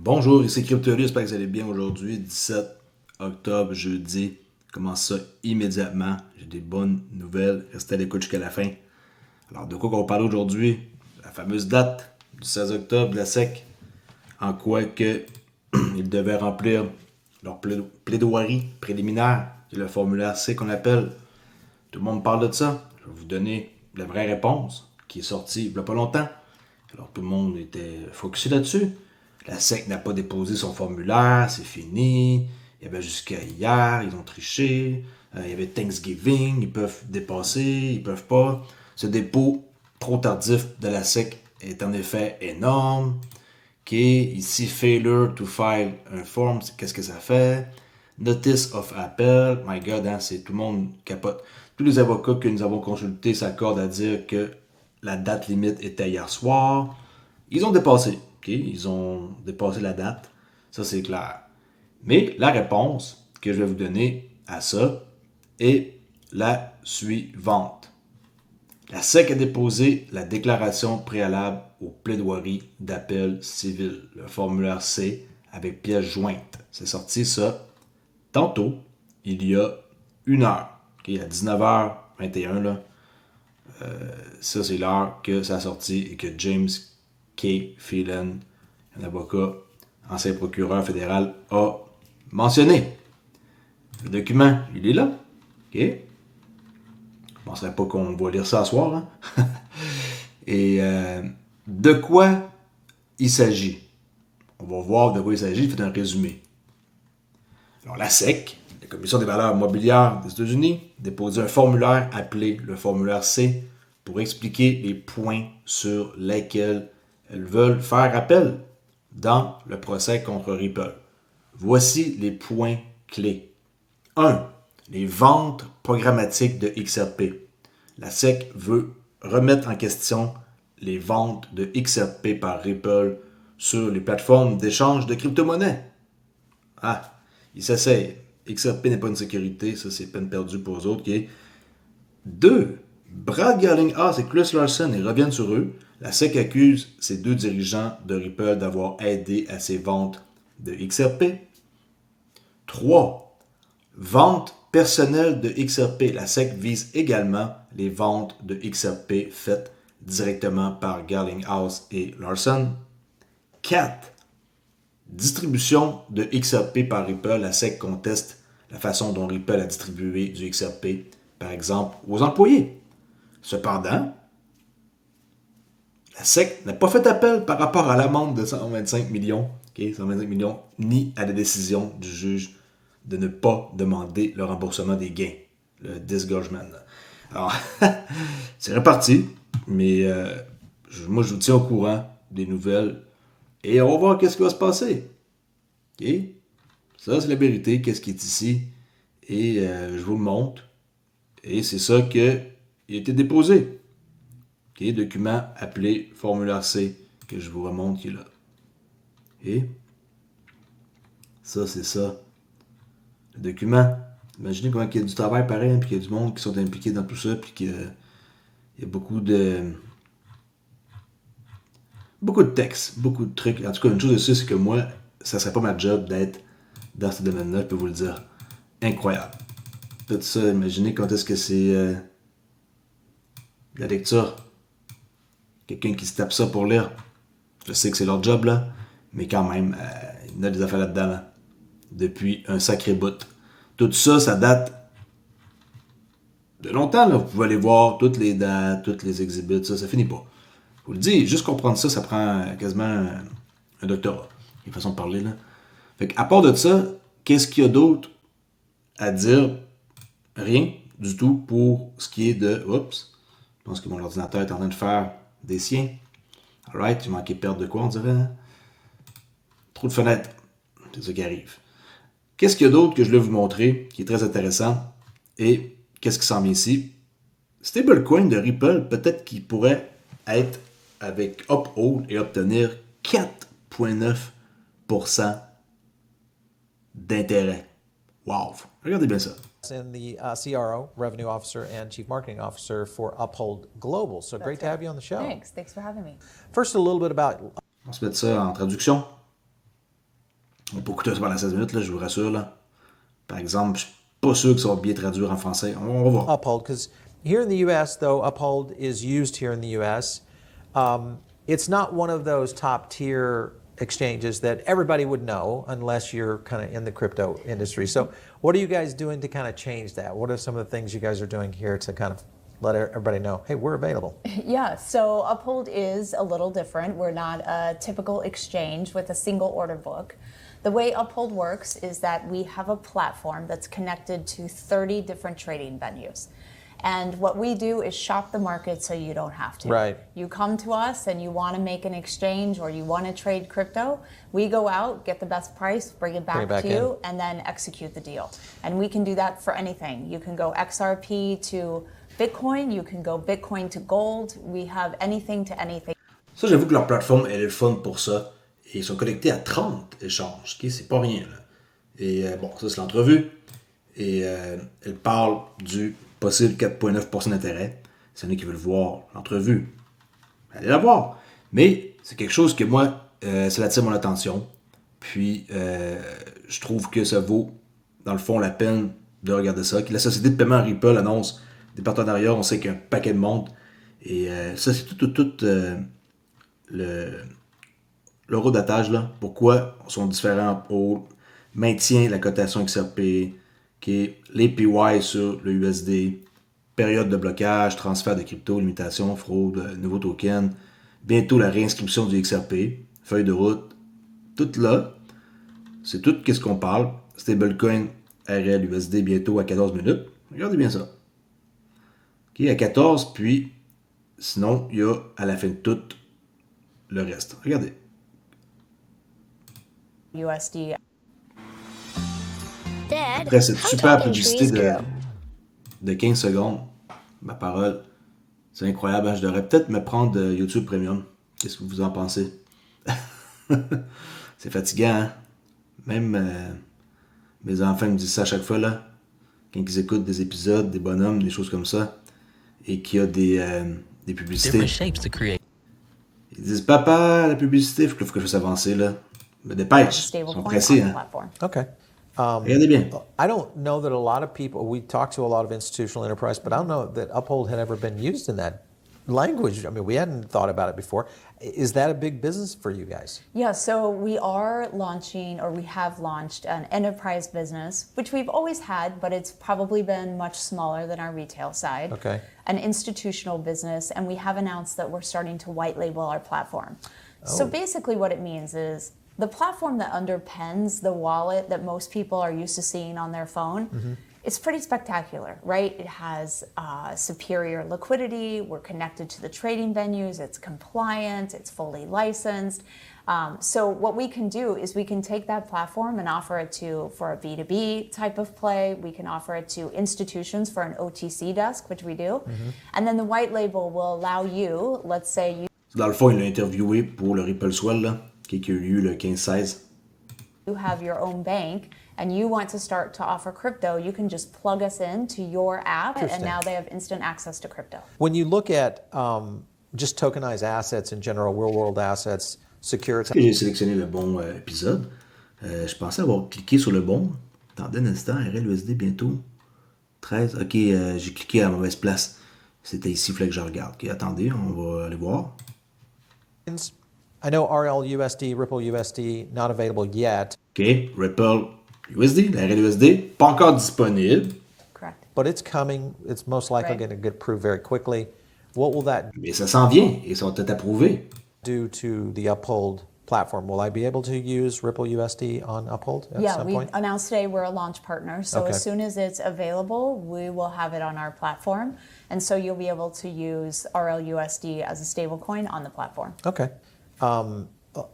Bonjour, ici Cryptorius, j'espère que vous allez bien aujourd'hui, 17 octobre, jeudi. Je commence ça immédiatement. J'ai des bonnes nouvelles. Restez à l'écoute jusqu'à la fin. Alors, de quoi qu'on parle aujourd'hui? La fameuse date du 16 octobre de la SEC, en quoi que ils devaient remplir leur plaidoirie préliminaire, c'est le formulaire C qu'on appelle. Tout le monde parle de ça. Je vais vous donner la vraie réponse qui est sortie il n'y a pas longtemps. Alors tout le monde était focusé là-dessus. La SEC n'a pas déposé son formulaire, c'est fini. Il y avait jusqu'à hier, ils ont triché. Il y avait Thanksgiving, ils peuvent dépasser, ils peuvent pas. Ce dépôt trop tardif de la SEC est en effet énorme. OK, ici, failure to file un form, qu'est-ce que ça fait? Notice of appel, my God, hein, c'est tout le monde capote. Tous les avocats que nous avons consultés s'accordent à dire que la date limite était hier soir. Ils ont dépassé, OK? Ils ont dépassé la date, ça c'est clair. Mais la réponse que je vais vous donner à ça est la suivante. La SEC a déposé la déclaration préalable aux plaidoiries d'appel civil, le formulaire C, avec pièce jointe. C'est sorti ça tantôt, il y a une heure, okay, à 19h21, là. Ça, c'est l'heure que ça a sorti et que James K. Phelan, un avocat, ancien procureur fédéral, a mentionné. Le document, il est là. OK? Je ne penserais pas qu'on va lire ça ce soir. Hein? Et de quoi il s'agit? On va voir de quoi il s'agit. Je fais un résumé. Alors, la SEC, la Commission des valeurs mobilières des États-Unis, a déposé un formulaire appelé le formulaire C pour expliquer les points sur lesquels elles veulent faire appel dans le procès contre Ripple. Voici les points clés. 1. Les ventes programmatiques de XRP. La SEC veut remettre en question les ventes de XRP par Ripple sur les plateformes d'échange de crypto-monnaies. Ah, ils s'essayent. XRP n'est pas une sécurité, ça c'est peine perdue pour eux autres. Okay? 2. Brad Garlinghouse et Chris Larsen, ils reviennent sur eux. La SEC accuse ces deux dirigeants de Ripple d'avoir aidé à ces ventes de XRP. 3. Vente personnelle de XRP. La SEC vise également les ventes de XRP faites directement par Garlinghouse et Larsen. 4. Distribution de XRP par Ripple. La SEC conteste la façon dont Ripple a distribué du XRP, par exemple, aux employés. Cependant, la SEC n'a pas fait appel par rapport à l'amende de 125 millions, okay, 125 millions, ni à la décision du juge de ne pas demander le remboursement des gains, le disgorgement. Alors, c'est reparti, mais moi je vous tiens au courant des nouvelles et on va voir qu'est-ce qui va se passer. Okay? Ça, c'est la vérité, qu'est-ce qui est ici, et je vous le montre, et c'est ça qui a été déposé. Okay? Document appelé formulaire C, que je vous remonte qui est là. Et ça, c'est ça. Le document. Imaginez comment il y a du travail pareil, puis qu'il y a du monde qui sont impliqués dans tout ça, puis qu'il y a beaucoup de textes, beaucoup de trucs. En tout cas, une chose de sûr, c'est que moi, ça serait pas ma job d'être dans ce domaine-là, je peux vous le dire. Incroyable. Tout ça, imaginez quand est-ce que c'est la lecture. Quelqu'un qui se tape ça pour lire. Je sais que c'est leur job, là, mais quand même, il y a des affaires là-dedans, là, depuis un sacré bout. Tout ça, ça date de longtemps, là. Vous pouvez aller voir toutes les dates, toutes les exhibits, ça finit pas. Je vous le dis, juste comprendre ça, ça prend quasiment un doctorat. Une façon de parler, là. Fait qu'à part de ça, qu'est-ce qu'il y a d'autre à dire? Rien du tout pour ce qui est de... Oups, je pense que mon ordinateur est en train de faire des siens. Alright, j'ai manqué de perdre de quoi, on dirait, hein? Trop de fenêtres. C'est ça qui arrive. Qu'est-ce qu'il y a d'autre que je voulais vous montrer, qui est très intéressant, et qu'est-ce qui s'en vient ici? Stablecoin de Ripple, peut-être qu'il pourrait être avec Uphold et obtenir 4,9% d'intérêt. Wow! Regardez bien ça. And the CRO, Revenue Officer, and Chief Marketing Officer for Uphold Global. So great to have you on the show. Thanks for having me. First, a little bit about On va se mettre ça en traduction. On peut écouter ça pendant 16 minutes, là, je vous rassure. Là. Par exemple, je suis pas sûr que ça va bien traduire en français. On va voir. Uphold, because here in the U.S., though Uphold is used here in the U.S., it's not one of those top tier exchanges that everybody would know unless you're kind of in the crypto industry. So, what are you guys doing to kind of change that? What are some of the things you guys are doing here to kind of let everybody know, hey, we're available? Yeah, so Uphold is a little different. We're not a typical exchange with a single order book. The way Uphold works is that we have a platform that's connected to 30 different trading venues. And what we do is shop the market so you don't have to. Right. You come to us and you want to make an exchange or you want to trade crypto. We go out, get the best price, bring it back to you, and then execute the deal. And we can do that for anything. You can go XRP to Bitcoin, you can go Bitcoin to gold. We have anything to anything. Ça, j'avoue que leur plateforme, elle est le fun pour ça. Et ils sont connectés à 30 échanges, okay? C'est pas rien. Là. Et bon, ça, c'est l'entrevue. Et elle parle du possible 4,9% d'intérêt. S'il y en a qui veulent voir l'entrevue, allez la voir. Mais c'est quelque chose que moi, ça attire mon attention. Puis, je trouve que ça vaut, dans le fond, la peine de regarder ça. La société de paiement Ripple annonce des partenariats. On sait qu'il y a un paquet de monde. Et ça, c'est tout l'eurodatage, là. Pourquoi ils sont différents au maintien la cotation XRP, l'APY sur le USD, période de blocage, transfert de crypto, limitation, fraude, nouveau token, bientôt la réinscription du XRP, feuille de route, tout là, c'est tout qu'est-ce qu'on parle. Stablecoin RL USD bientôt à 14 minutes. Regardez bien ça. OK, à 14, puis sinon, il y a à la fin de tout le reste. Regardez. USD. Après cette super publicité de 15 secondes, ma parole, c'est incroyable. Hein? Je devrais peut-être me prendre YouTube Premium. Qu'est-ce que vous en pensez? C'est fatigant, hein? Même mes enfants me disent ça à chaque fois, là. Quand ils écoutent des épisodes, des bonhommes, des choses comme ça, et qu'il y a des publicités. Ils disent, papa, la publicité, il faut que je fasse avancer, là. Me dépêche. Ils sont pressés, hein? Okay. Regardez bien. I don't know that a lot of people, we talk to a lot of institutional enterprise, but I don't know that Uphold had ever been used in that language. I mean, we hadn't thought about it before. Is that a big business for you guys? Yeah, so we are launching, or we have launched, an enterprise business, which we've always had, but it's probably been much smaller than our retail side. Okay. An institutional business, and we have announced that we're starting to white label our platform. So basically what it means is the platform that underpins the wallet that most people are used to seeing on their phone, it's pretty spectacular, right? It has superior liquidity. We're connected to the trading venues. It's compliant. It's fully licensed. So what we can do is we can take that platform and offer it for a B2B type of play. We can offer it to institutions for an OTC desk, which we do. And then the white label will allow you, let's say you... Dans le fond, il l'a interviewé pour le Ripple Swell, là, qui a eu lieu le 15-16. You have your own bank and you want to start to offer crypto, you can just plug us into your app and now they have instant access to crypto. When you look at just tokenized assets in general, real world assets, securitized... J'ai sélectionné le bon épisode. Je pensais avoir cliqué sur le bon. Attendez un instant, RLUSD bientôt. 13. Ok, j'ai cliqué à la mauvaise place. C'était ici, il fallait que je regarde. Ok, attendez, on va aller voir. I know RLUSD, Ripple USD, not available yet. Ok, Ripple USD, la RLUSD, pas encore disponible. Correct. But it's coming. It's most likely going to get approved very quickly. What will that Mais ça s'en vient et ça va être approuvé. do to the Uphold platform? Will I be able to use Ripple USD on Uphold at Yeah, some we point? announced today we're a launch partner. So Okay. as soon as it's available, we will have it on our platform. And so you'll be able to use RLUSD as a stablecoin on the platform. Okay.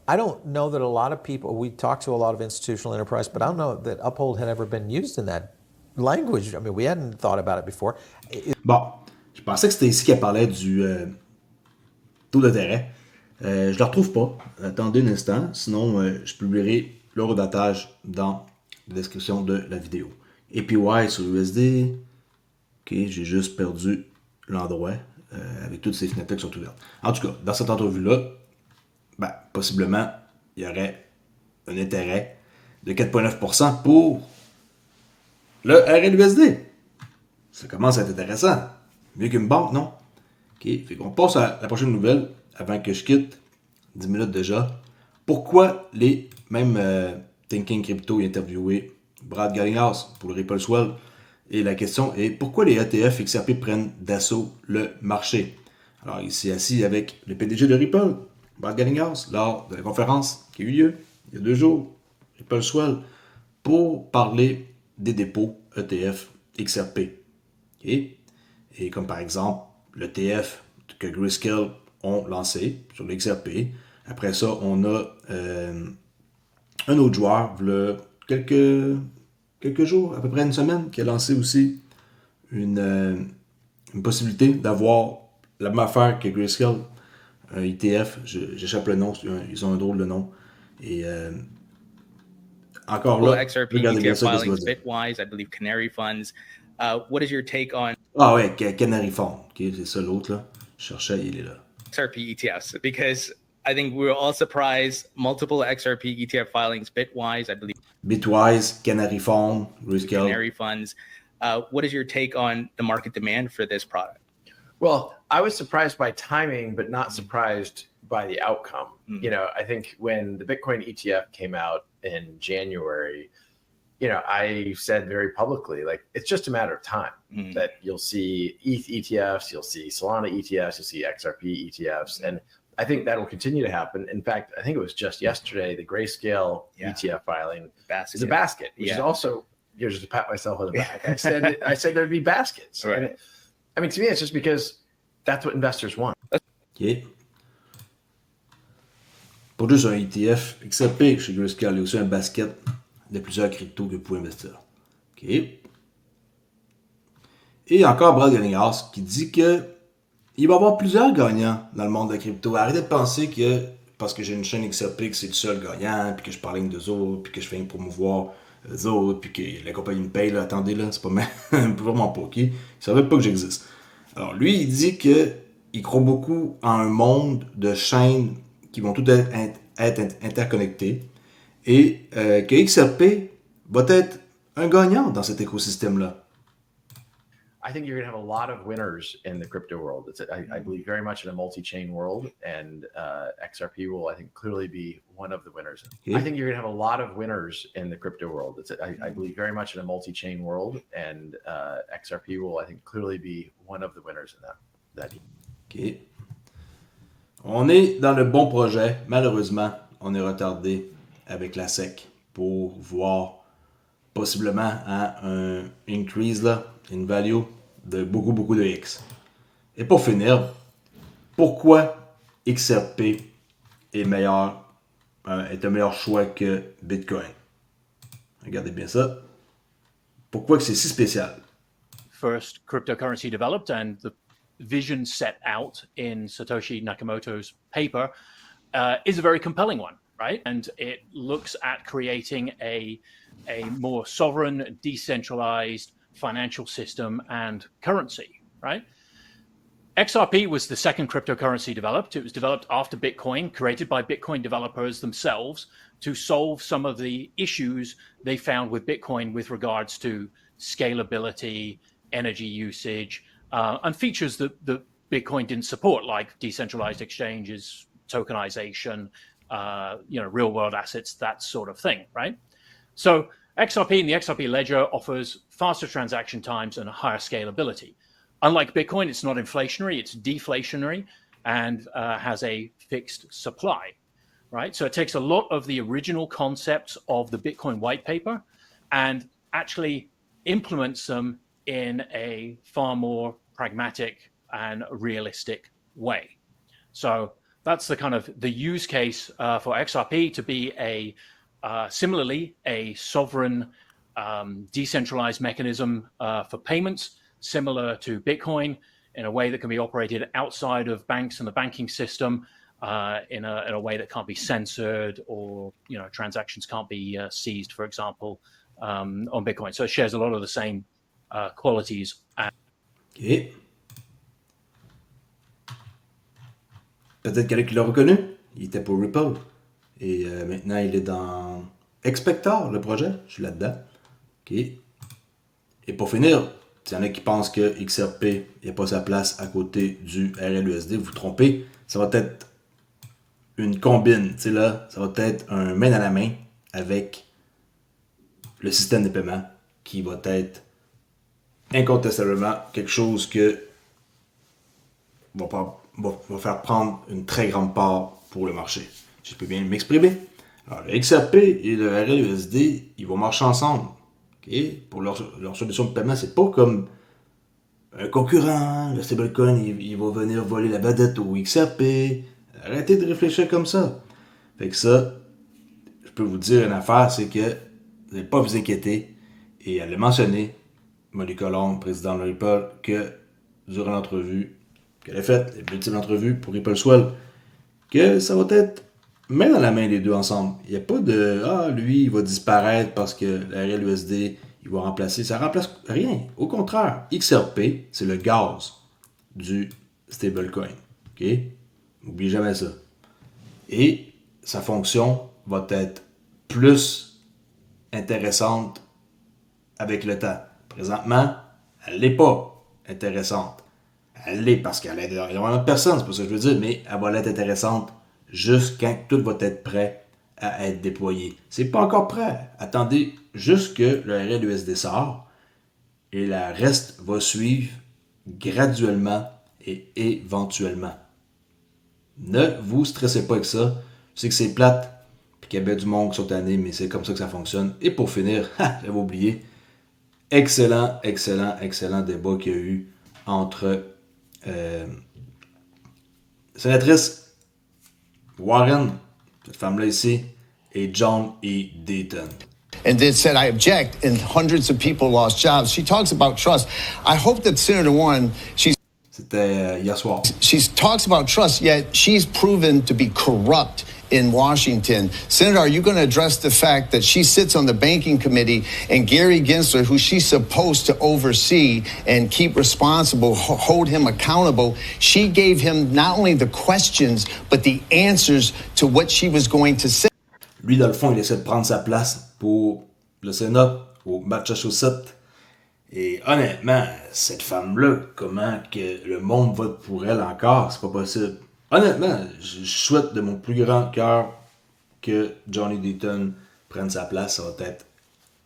I don't know that a lot of people, we talk to a lot of institutional enterprise, but I don't know that Uphold had ever been used in that language. I mean, we hadn't thought about it before. Bon, je pensais que c'était ici qu'elle parlait du taux d'intérêt. Je ne le retrouve pas. Attendez un instant, sinon je publierai l'eurodatage dans la description de la vidéo. APY sur USD. Ok, j'ai juste perdu l'endroit avec toutes ces fenêtres qui sont ouvertes. En tout cas, dans cette entrevue-là, ben, possiblement, il y aurait un intérêt de 4,9% pour le RLUSD. Ça commence à être intéressant. Mieux qu'une banque, non? OK, fait qu'on passe à la prochaine nouvelle avant que je quitte. 10 minutes déjà. Pourquoi les mêmes Thinking Crypto interviewé Brad Garlinghouse pour le Ripple Swell? Et la question est pourquoi les ETF XRP prennent d'assaut le marché? Alors, il s'est assis avec le PDG de Ripple, Brad Garlinghouse, lors de la conférence qui a eu lieu il y a 2 jours, Ripple Swell, pour parler des dépôts ETF XRP. Okay? Et comme par exemple, l'ETF que Grayscale ont lancé sur l'XRP. Après ça, on a un autre joueur, il quelques jours, à peu près une semaine, qui a lancé aussi une possibilité d'avoir la même affaire que Grayscale, un ETF, j'échappe le nom, ils ont un drôle de nom. Et encore là, XRP regardez bien ETF ça, qu'est-ce qu'il va filings, dire. Bitwise, I believe Canary Funds. What is your take on Ah ouais, Canary Fund, okay, c'est ça l'autre là. Je cherchais, il est là. XRP ETFs? Because I think we were all surprised. Multiple XRP ETF filings, Bitwise, I believe Bitwise, Canary Fund, Grayscale. Canary Funds. What is your take on the market demand for this product? Well, I was surprised by timing, but not surprised by the outcome. You know, I think when the Bitcoin ETF came out in January, you know, I said very publicly, like, it's just a matter of time that you'll see ETH ETFs, you'll see Solana ETFs, you'll see XRP ETFs. And I think that will continue to happen. In fact, I think it was just yesterday, the Grayscale ETF filing is a basket, which is also, you know, just to pat myself on the back. I said there'd be baskets. Right. And I mean, to me, it's just because that's what investors want. OK. Pas juste un ETF XRP chez Grayscale, il y a aussi un basket de plusieurs cryptos que vous pouvez investir. OK. Et encore Brad Garlinghouse qui dit que il va y avoir plusieurs gagnants dans le monde de la crypto. Arrêtez de penser que parce que j'ai une chaîne XRP que c'est le seul gagnant, puis que je parle d'eux autres, puis que je fais une promouvoir eux autres, puis que la compagnie me paye. Là. Attendez, là, c'est pas vraiment pas OK. Ils ne savaient pas que j'existe. Alors lui, il dit qu'il croit beaucoup en un monde de chaînes qui vont toutes être interconnectées et que XRP va être un gagnant dans cet écosystème-là. I think you're going to have a lot of winners in the crypto world. I believe very much in a multi-chain world, and XRP will, I think, clearly be one of the winners. Okay. I think you're going to have a lot of winners in the crypto world. I believe very much in a multi-chain world, and XRP will, I think, clearly be one of the winners in that. OK. On est dans le bon projet. Malheureusement, on est retardé avec la SEC pour voir possiblement un increase, là, une value de beaucoup de X. Et pour finir, pourquoi XRP est un meilleur choix que Bitcoin? Regardez bien ça. Pourquoi que c'est si spécial? First cryptocurrency developed and the vision set out in Satoshi Nakamoto's paper is a very compelling one, right? And it looks at creating a more sovereign, decentralized financial system and currency, right? XRP was the second cryptocurrency developed. It was developed after Bitcoin, created by Bitcoin developers themselves to solve some of the issues they found with Bitcoin with regards to scalability, energy usage, and features that Bitcoin didn't support, like decentralized exchanges, tokenization, real world assets, that sort of thing, right? So XRP and the XRP ledger offers faster transaction times and higher scalability. Unlike Bitcoin, it's not inflationary, it's deflationary, and has a fixed supply, right? So it takes a lot of the original concepts of the Bitcoin white paper and actually implements them in a far more pragmatic and realistic way. So that's the kind of the use case for XRP to be similarly a sovereign decentralized mechanism for payments, similar to Bitcoin, in a way that can be operated outside of banks and the banking system, in a way that can't be censored, or transactions can't be seized, for example, on Bitcoin. So it shares a lot of the same qualities. OK. Peut-être qu'il y en a qui l'ont reconnu. Il était pour Ripple. Et maintenant, il est dans Expector, le projet, je suis là-dedans. OK. Et pour finir, il y en a qui pensent que XRP n'a pas sa place à côté du RLUSD, vous vous trompez. Ça va être une combine. Tu sais là, ça va être un main dans la main avec le système de paiement qui va être incontestablement quelque chose que va faire prendre une très grande part pour le marché. Si je peux bien m'exprimer. Alors, le XRP et le RLUSD, ils vont marcher ensemble. Okay? Pour leur solution de paiement, c'est pas comme un concurrent. Le stablecoin, il va venir voler la vedette au XRP. Arrêtez de réfléchir comme ça. Fait que ça, je peux vous dire une affaire, c'est que vous n'allez pas vous inquiéter. Et elle a mentionné, Molly Colombe, président de Ripple, que durant l'entrevue qu'elle a faite, les multiples entrevues pour Ripple Swell, que ça va être main dans la main les deux ensemble. Il n'y a pas de « Ah, lui, il va disparaître parce que la RLUSD, il va remplacer. » Ça ne remplace rien. Au contraire, XRP, c'est le gaz du stablecoin. OK? N'oubliez jamais ça. Et sa fonction va être plus intéressante avec le temps. Présentement, elle n'est pas intéressante. Elle l'est parce qu'elle aide énormément de personnes, c'est pas ça que je veux dire, mais elle va être intéressante juste quand tout va être prêt à être déployé. C'est pas encore prêt. Attendez juste que le RLUSD sort et le reste va suivre graduellement et éventuellement. Ne vous stressez pas avec ça. Je sais que c'est plate puis qu'il y a bien du monde qui sont tannés, mais c'est comme ça que ça fonctionne. Et pour finir, j'avais oublié, excellent débat qu'il y a eu entre sénatrice Warren, cette femme-là ici, et John E. Dayton. And then said, I object, and hundreds of people lost jobs. She talks about trust. I hope that Senator Warren, C'était hier soir. She talks about trust, yet she's proven to be corrupt in Washington. Senator, are you going to address the fact that she sits on the banking committee and Gary Gensler, who she's supposed to oversee and keep responsible, hold him accountable, she gave him not only the questions, but the answers to what she was going to say. Lui, dans le fond, il essaie de prendre sa place pour le Sénat au Massachusetts. Et honnêtement, cette femme-là, comment que le monde vote pour elle encore, c'est pas possible. Honnêtement, je souhaite de mon plus grand cœur que Johnny Dayton prenne sa place. Ça va être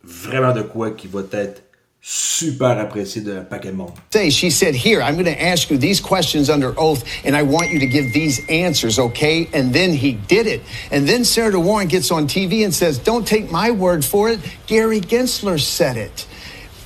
vraiment de quoi qui va être super apprécié d'un paquet de monde. She said, here, I'm going to ask you these questions under oath, and I want you to give these answers, okay? And then he did it. And then Senator Warren gets on TV and says, don't take my word for it. Gary Gensler said it.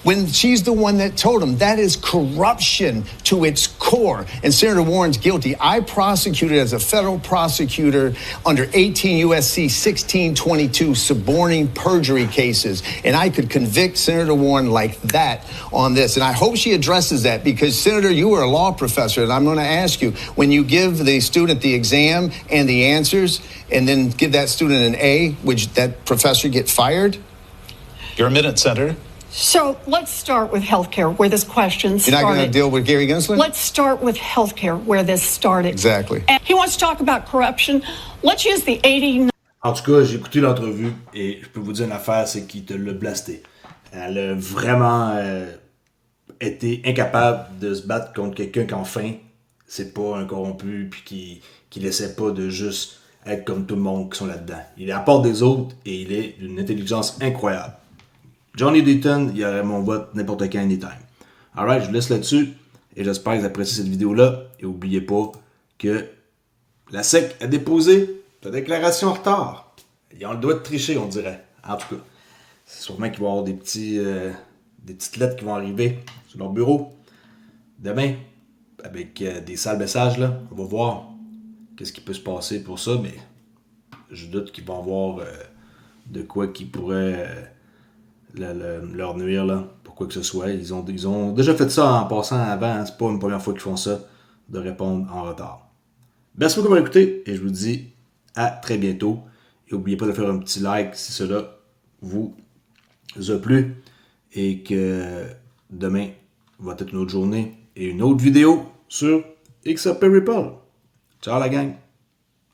When she's the one that told him. That is corruption to its core. And Senator Warren's guilty. I prosecuted as a federal prosecutor under 18 U.S.C. 1622 suborning perjury cases. And I could convict Senator Warren like that on this. And I hope she addresses that because, Senator, you were a law professor. And I'm going to ask you, when you give the student the exam and the answers and then give that student an A, would that professor get fired? Your minute, Senator. So let's start with healthcare, where this question started. You're not going to deal with Gary Gensler? Let's start with healthcare, where this started. Exactly. And he wants to talk about corruption. Let's use the 89. En tout cas, j'ai écouté l'entrevue et je peux vous dire une affaire, c'est qu'il te l'a blasté. Elle a vraiment été incapable de se battre contre quelqu'un qu'enfin, c'est pas un corrompu puis qui essaie pas de juste être comme tout le monde qui sont là-dedans. Il est à part des autres et il est d'une intelligence incroyable. Johnny Dayton, il y aurait mon vote n'importe quand, anytime. Alright, je vous laisse là-dessus et j'espère que vous appréciez cette vidéo-là. Et n'oubliez pas que la SEC a déposé sa déclaration en retard. Ils ont le droit de tricher, on dirait. En tout cas, c'est sûrement qu'il va y avoir des petites lettres qui vont arriver sur leur bureau demain avec des sales messages. Là. On va voir qu'est-ce qui peut se passer pour ça, mais je doute qu'ils vont avoir de quoi qui pourrait leur nuire là, pour quoi que ce soit. Ils ont déjà fait ça en passant avant, hein. C'est pas une première fois qu'ils font ça, de répondre en retard. Merci beaucoup d'avoir écouté et je vous dis à très bientôt. Et n'oubliez pas de faire un petit like si cela vous a plu et que demain va être une autre journée et une autre vidéo sur XRP Ripple. Ciao la gang!